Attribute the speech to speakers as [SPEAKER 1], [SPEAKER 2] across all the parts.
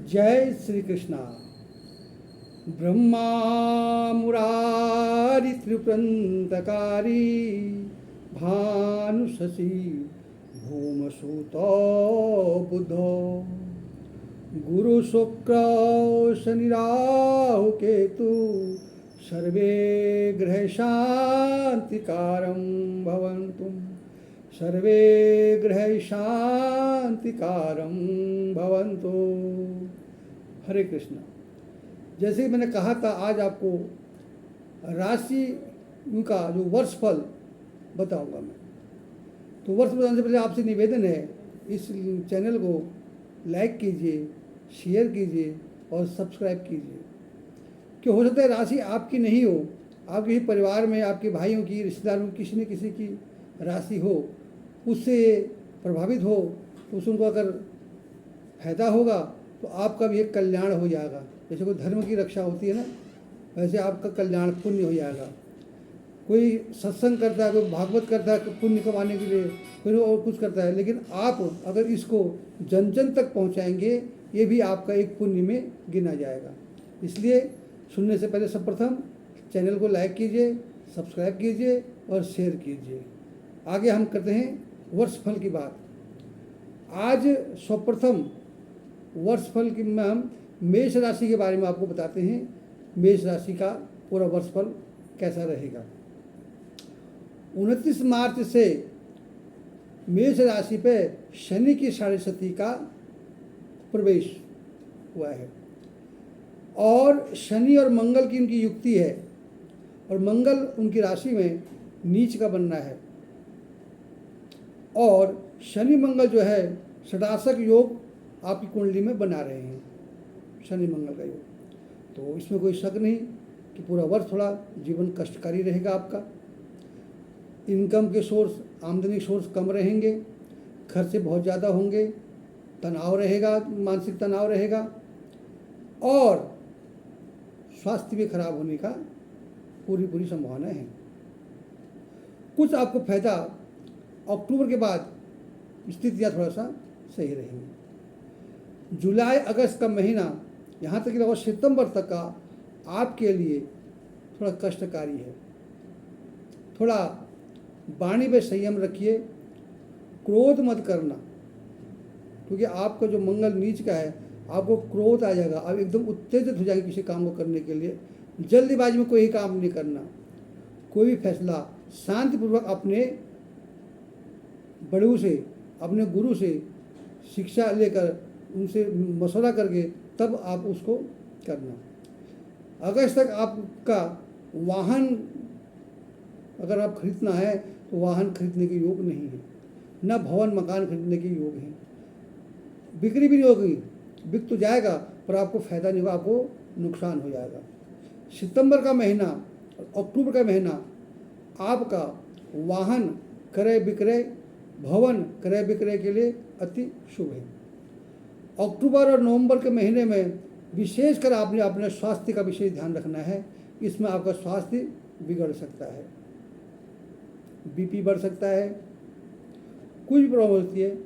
[SPEAKER 1] जय श्री कृष्णा। ब्रह्मा मुरारी त्रिपुरंतकारी भानु शशि भूमसूतो बुधो गुरु शुक्र शनि राहु केतु सर्वे ग्रह शांतिकारं भवन्तु। सर्वे ग्रह शांतिकारं भवन्तु। हरे कृष्णा। जैसे मैंने कहा था, आज आपको राशि का जो वर्षफल बताऊंगा मैं। तो वर्ष बताने से पहले आपसे निवेदन है, इस चैनल को लाइक कीजिए, शेयर कीजिए और सब्सक्राइब कीजिए। कि हो सकता है राशि आपकी नहीं हो, आपके ही परिवार में आपके भाइयों की, रिश्तेदारों की, किसी न किसी की राशि हो, उससे प्रभावित हो, तो उसको अगर फायदा होगा तो आपका भी एक कल्याण हो जाएगा। जैसे कोई धर्म की रक्षा होती है ना, वैसे आपका कल्याण पुण्य हो जाएगा। कोई सत्संग करता है, कोई भागवत करता है पुण्य कमाने के लिए, कोई और कुछ करता है, लेकिन आप अगर इसको जन जन तक पहुंचाएंगे, ये भी आपका एक पुण्य में गिना जाएगा। इसलिए सुनने से पहले सर्वप्रथम चैनल को लाइक कीजिए, सब्सक्राइब कीजिए और शेयर कीजिए। आगे हम करते हैं वर्षफल की बात। आज सर्वप्रथम वर्षफल की में हम मेष राशि के बारे में आपको बताते हैं। मेष राशि का पूरा वर्षफल कैसा रहेगा। 29 मार्च से मेष राशि पे शनि की साढ़े सती का प्रवेश हुआ है और शनि और मंगल की उनकी युक्ति है और मंगल उनकी राशि में नीच का बनना है और शनि मंगल जो है षडाशक योग आपकी कुंडली में बना रहे हैं, शनि मंगल का योग। तो इसमें कोई शक नहीं कि पूरा वर्ष थोड़ा जीवन कष्टकारी रहेगा आपका। इनकम के सोर्स, आमदनी सोर्स कम रहेंगे, खर्चे बहुत ज़्यादा होंगे, तनाव रहेगा, मानसिक तनाव रहेगा और स्वास्थ्य भी खराब होने का पूरी संभावना है। कुछ आपको फायदा अक्टूबर के बाद स्थितियाँ थोड़ा सा सही रहेंगी। जुलाई अगस्त का महीना यहाँ तक कि लगभग सितंबर तक का आपके लिए थोड़ा कष्टकारी है। थोड़ा वाणी में संयम रखिए, क्रोध मत करना, क्योंकि आपका जो मंगल नीच का है, आपको क्रोध आ जाएगा, आप एकदम उत्तेजित हो जाएंगे किसी काम को करने के लिए। जल्दीबाजी में कोई काम नहीं करना, कोई भी फैसला शांतिपूर्वक अपने बड़ों से, अपने गुरु से शिक्षा लेकर, उनसे मशवरा करके तब आप उसको करना। अगस्त तक आपका वाहन अगर आप खरीदना है तो वाहन खरीदने के योग नहीं है, न भवन मकान खरीदने के योग हैं। बिक्री भी नहीं होगी, बिक तो जाएगा पर आपको फायदा नहीं होगा, आपको नुकसान हो जाएगा। सितंबर का महीना और अक्टूबर का महीना आपका वाहन क्रय विक्रय, भवन क्रय विक्रय के लिए अति शुभ है। अक्टूबर और नवंबर के महीने में विशेषकर आपने अपने स्वास्थ्य का विशेष ध्यान रखना है। इसमें आपका स्वास्थ्य बिगड़ सकता है, बीपी बढ़ सकता है, कुछ भी प्रॉब्लम होती है।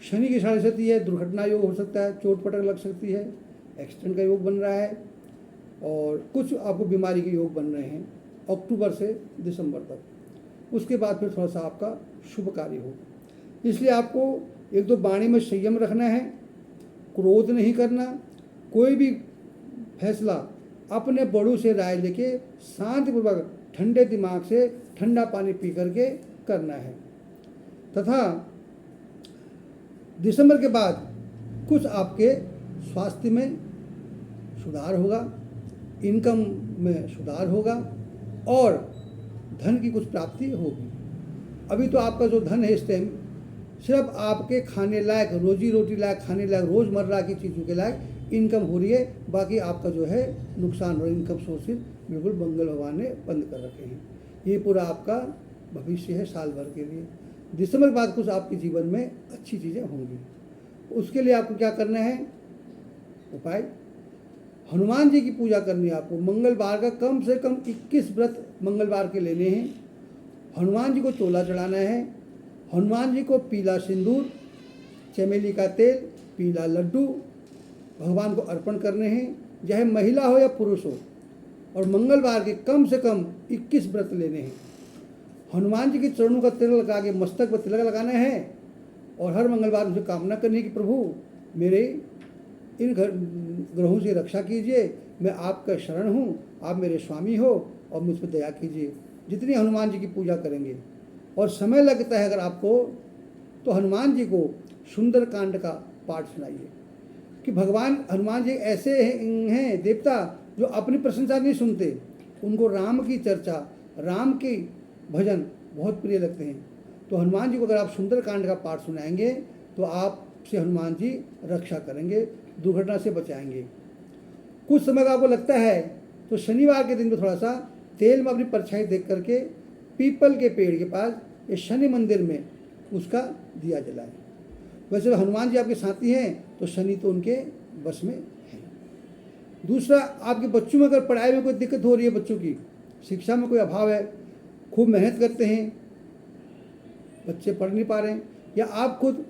[SPEAKER 1] शनि की साढ़े सती है, दुर्घटना योग हो सकता है, चोट पटक लग सकती है, एक्सीडेंट का योग बन रहा है और कुछ आपको बीमारी के योग बन रहे हैं अक्टूबर से दिसंबर तक। उसके बाद फिर थोड़ा सा आपका शुभ कार्य हो। इसलिए आपको एक तो वाणी में संयम रखना है, क्रोध नहीं करना, कोई भी फैसला अपने बड़ों से राय लेके शांतिपूर्वक ठंडे दिमाग से ठंडा पानी पी करके करना है। तथा दिसंबर के बाद कुछ आपके स्वास्थ्य में सुधार होगा, इनकम में सुधार होगा और धन की कुछ प्राप्ति होगी। अभी तो आपका जो धन है इस टाइम सिर्फ आपके खाने लायक, रोजी रोटी लायक, खाने लायक, रोज़मर्रा की चीज़ों के लायक इनकम हो रही है। बाकी आपका जो है नुकसान और इनकम सोर्सेज बिल्कुल मंगल भगवान ने बंद कर रखे हैं। ये पूरा आपका भविष्य है साल भर के लिए। दिसंबर के बाद कुछ आपके जीवन में अच्छी चीज़ें होंगी। उसके लिए आपको क्या करना है उपाय, हनुमान जी की पूजा करनी है आपको। मंगलवार का कम से कम 21 व्रत मंगलवार के लेने हैं। हनुमान जी को चोला चढ़ाना है, हनुमान जी को पीला सिंदूर, चमेली का तेल, पीला लड्डू भगवान को अर्पण करने हैं, चाहे महिला हो या पुरुष हो। और मंगलवार के कम से कम 21 व्रत लेने हैं। हनुमान जी के चरणों का तिलक लगा के मस्तक पर तिलक लगाना है और हर मंगलवार उनसे कामना करनी है कि प्रभु मेरे इन ग्रहों से रक्षा कीजिए, मैं आपका शरण हूँ, आप मेरे स्वामी हो और मुझ पर दया कीजिए। जितनी हनुमान जी की पूजा करेंगे और समय लगता है अगर आपको, तो हनुमान जी को सुंदर कांड का पाठ सुनाइए कि भगवान हनुमान जी ऐसे हैं देवता जो अपनी प्रशंसा नहीं सुनते, उनको राम की चर्चा, राम के भजन बहुत प्रिय लगते हैं। तो हनुमान जी को अगर आप सुंदर कांड का पाठ सुनाएंगे तो आपसे हनुमान जी रक्षा करेंगे, दुर्घटना से बचाएंगे। कुछ समय का आपको लगता है तो शनिवार के दिन में थोड़ा सा तेल में अपनी परछाई देख करके पीपल के पेड़ के पास या शनि मंदिर में उसका दिया जलाएं। वैसे तो हनुमान जी आपके साथी हैं तो शनि तो उनके बस में है। दूसरा, आपके बच्चों में अगर पढ़ाई में कोई दिक्कत हो रही है, बच्चों की शिक्षा में कोई अभाव है, खूब मेहनत करते हैं, बच्चे पढ़ नहीं पा रहे हैं, या आप खुद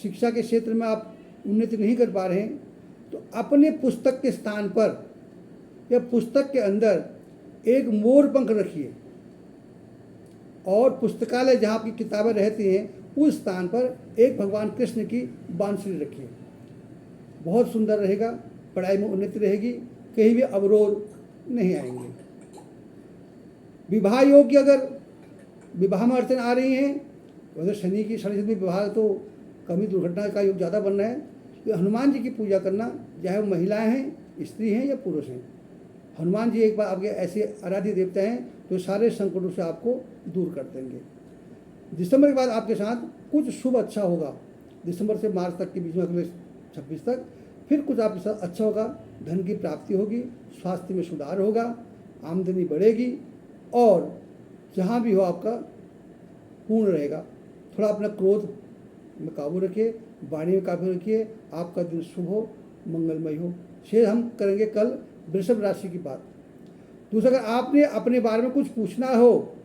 [SPEAKER 1] शिक्षा के क्षेत्र में आप उन्नति नहीं कर पा रहे हैं, तो अपने पुस्तक के स्थान पर या पुस्तक के अंदर एक मोर पंख रखिए और पुस्तकालय जहाँ आपकी किताबें रहती हैं उस स्थान पर एक भगवान कृष्ण की बांसुरी रखिए। बहुत सुंदर रहेगा, पढ़ाई में उन्नति रहेगी, कहीं भी अवरोध नहीं आएंगे। विवाह योग्य अगर विवाह में अड़चन आ रही हैं, अगर शनि की शनि में विवाह तो कमी दुर्घटना का योग ज़्यादा बनना है, तो हनुमान जी की पूजा करना, चाहे वो महिलाएं हैं, स्त्री हैं या पुरुष हैं। हनुमान जी एक बार आपके ऐसे आराध्य देवता हैं जो सारे संकटों से आपको दूर कर देंगे। दिसंबर के बाद आपके साथ कुछ शुभ अच्छा होगा, दिसंबर से मार्च तक के बीच में, अगले 26 तक फिर कुछ आपके साथ अच्छा होगा। धन की प्राप्ति होगी, स्वास्थ्य में सुधार होगा, आमदनी बढ़ेगी और जहाँ भी हो आपका पूर्ण रहेगा। थोड़ा अपना क्रोध में काबू रखिए, वाणी में काबू रखिए, आपका दिन शुभ हो, मंगलमय हो। शेष हम करेंगे कल वृषभ राशि की बात। दूसरा, अगर आपने अपने बारे में कुछ पूछना हो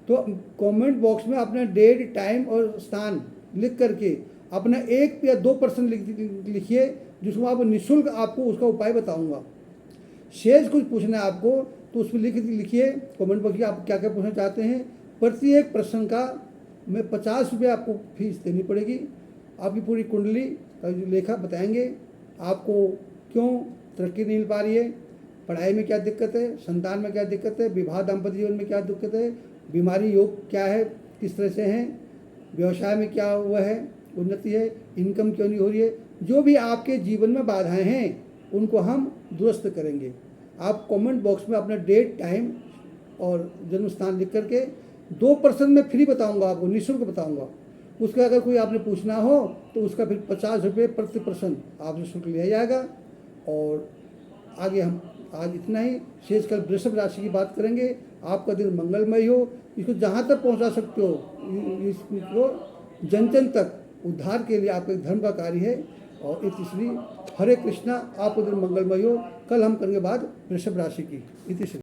[SPEAKER 1] तो कमेंट बॉक्स में अपना डेट, टाइम और स्थान लिख करके अपना 1 या 2% लिखिए, जिसको आप निःशुल्क आपको उसका उपाय बताऊंगा। शेष कुछ पूछना है आपको तो उसमें लिखिए कमेंट बॉक्स में आप क्या क्या पूछना चाहते हैं। प्रत्येक प्रश्न का मैं 50 रुपये आपको फीस देनी पड़ेगी। आपकी पूरी कुंडली का लेखा बताएंगे, आपको क्यों तरक्की नहीं मिल पा रही है, पढ़ाई में क्या दिक्कत है, संतान में क्या दिक्कत है, विवाह दाम्पत्य जीवन में क्या दिक्कत है, बीमारी योग क्या है, किस तरह से हैं, व्यवसाय में क्या हुआ है, उन्नति है, इनकम क्यों नहीं हो रही है, जो भी आपके जीवन में बाधाएं हैं उनको हम दुरुस्त करेंगे। आप कमेंट बॉक्स में अपना डेट, टाइम और जन्म स्थान लिख करके 2% में फ्री बताऊंगा, आपको निःशुल्क बताऊंगा। उसका अगर कोई आपने पूछना हो तो उसका फिर 50 रुपये प्रति प्रश्न आपसे शुल्क लिया जाएगा। और आगे हम आज इतना ही, शेष कल वृषभ राशि की बात करेंगे। आपका दिन मंगलमय हो, इसको जहाँ तक पहुँचा सकते हो, इसको जन जन तक उद्धार के लिए आपका धर्म का कार्य है। और इतिश्री हरे कृष्णा, आपका दिन मंगलमय हो। कल हम करेंगे बात वृषभ राशि की। इतिश्री।